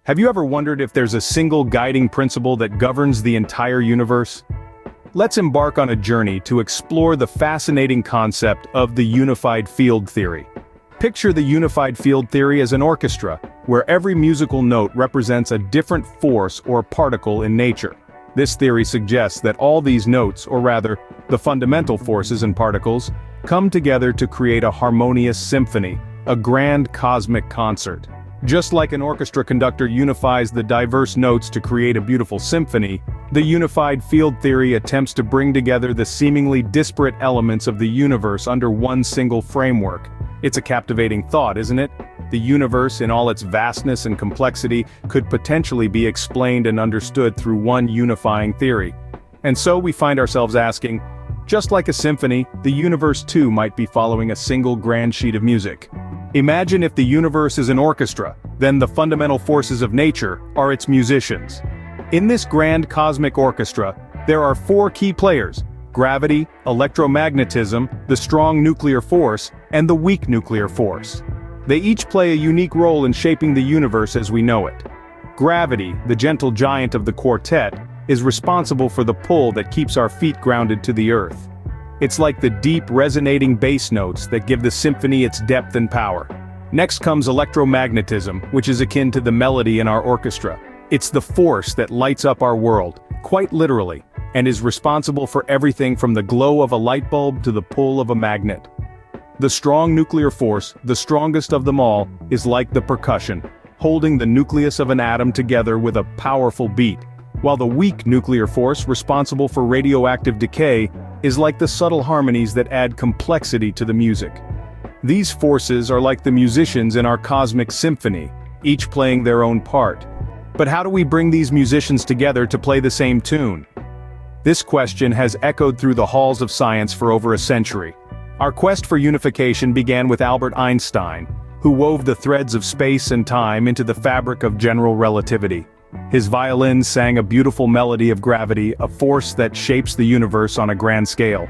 Have you ever wondered if there's a single guiding principle that governs the entire universe? Let's embark on a journey to explore the fascinating concept of the unified field theory. Picture the unified field theory as an orchestra, where every musical note represents a different force or particle in nature. This theory suggests that all these notes, or rather, the fundamental forces and particles, come together to create a harmonious symphony, a grand cosmic concert. Just like an orchestra conductor unifies the diverse notes to create a beautiful symphony, the unified field theory attempts to bring together the seemingly disparate elements of the universe under one single framework. It's a captivating thought, isn't it? The universe, in all its vastness and complexity, could potentially be explained and understood through one unifying theory. And so we find ourselves asking, just like a symphony, the universe too might be following a single grand sheet of music. Imagine if the universe is an orchestra, then the fundamental forces of nature are its musicians. In this grand cosmic orchestra, there are four key players: gravity, electromagnetism, the strong nuclear force, and the weak nuclear force. They each play a unique role in shaping the universe as we know it. Gravity, the gentle giant of the quartet, is responsible for the pull that keeps our feet grounded to the earth. It's like the deep, resonating bass notes that give the symphony its depth and power. Next comes electromagnetism, which is akin to the melody in our orchestra. It's the force that lights up our world, quite literally, and is responsible for everything from the glow of a light bulb to the pull of a magnet. The strong nuclear force, the strongest of them all, is like the percussion, holding the nucleus of an atom together with a powerful beat, while the weak nuclear force, responsible for radioactive decay, is like the subtle harmonies that add complexity to the music. These forces are like the musicians in our cosmic symphony, each playing their own part. But how do we bring these musicians together to play the same tune? This question has echoed through the halls of science for over a century. Our quest for unification began with Albert Einstein, who wove the threads of space and time into the fabric of general relativity. His violin sang a beautiful melody of gravity, a force that shapes the universe on a grand scale.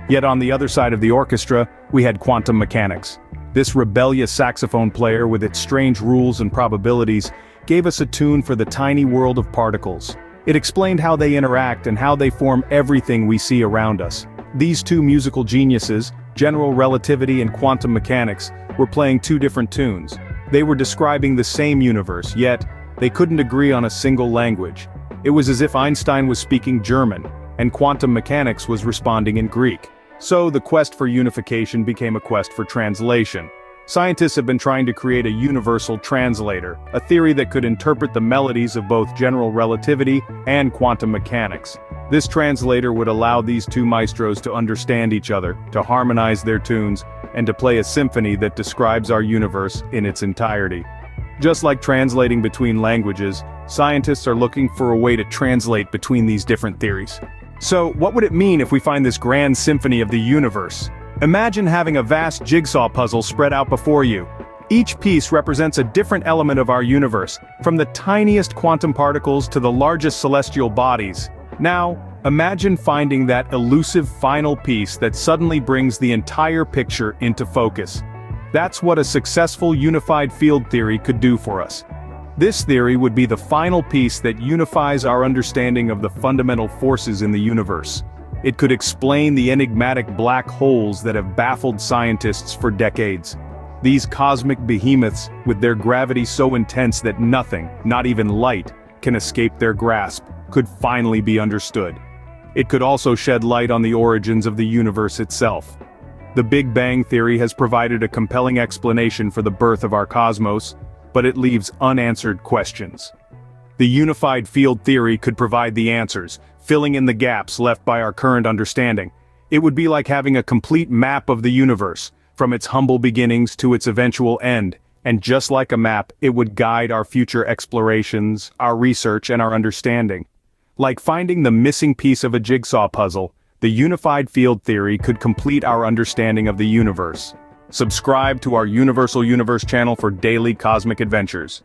Yet on the other side of the orchestra, we had quantum mechanics. This rebellious saxophone player with its strange rules and probabilities gave us a tune for the tiny world of particles. It explained how they interact and how they form everything we see around us. These two musical geniuses, general relativity and quantum mechanics, were playing two different tunes. They were describing the same universe, yet they couldn't agree on a single language. It was as if Einstein was speaking German, and quantum mechanics was responding in Greek. So the quest for unification became a quest for translation. Scientists have been trying to create a universal translator, a theory that could interpret the melodies of both general relativity and quantum mechanics. This translator would allow these two maestros to understand each other, to harmonize their tunes, and to play a symphony that describes our universe in its entirety. Just like translating between languages, scientists are looking for a way to translate between these different theories. So, what would it mean if we find this grand symphony of the universe? Imagine having a vast jigsaw puzzle spread out before you. Each piece represents a different element of our universe, from the tiniest quantum particles to the largest celestial bodies. Now, imagine finding that elusive final piece that suddenly brings the entire picture into focus. That's what a successful unified field theory could do for us. This theory would be the final piece that unifies our understanding of the fundamental forces in the universe. It could explain the enigmatic black holes that have baffled scientists for decades. These cosmic behemoths, with their gravity so intense that nothing, not even light, can escape their grasp, could finally be understood. It could also shed light on the origins of the universe itself. The Big Bang Theory has provided a compelling explanation for the birth of our cosmos, but it leaves unanswered questions. The unified field theory could provide the answers, filling in the gaps left by our current understanding. It would be like having a complete map of the universe, from its humble beginnings to its eventual end, and just like a map, it would guide our future explorations, our research, and our understanding. Like finding the missing piece of a jigsaw puzzle, the unified field theory could complete our understanding of the universe. Subscribe to our Universal Universe channel for daily cosmic adventures.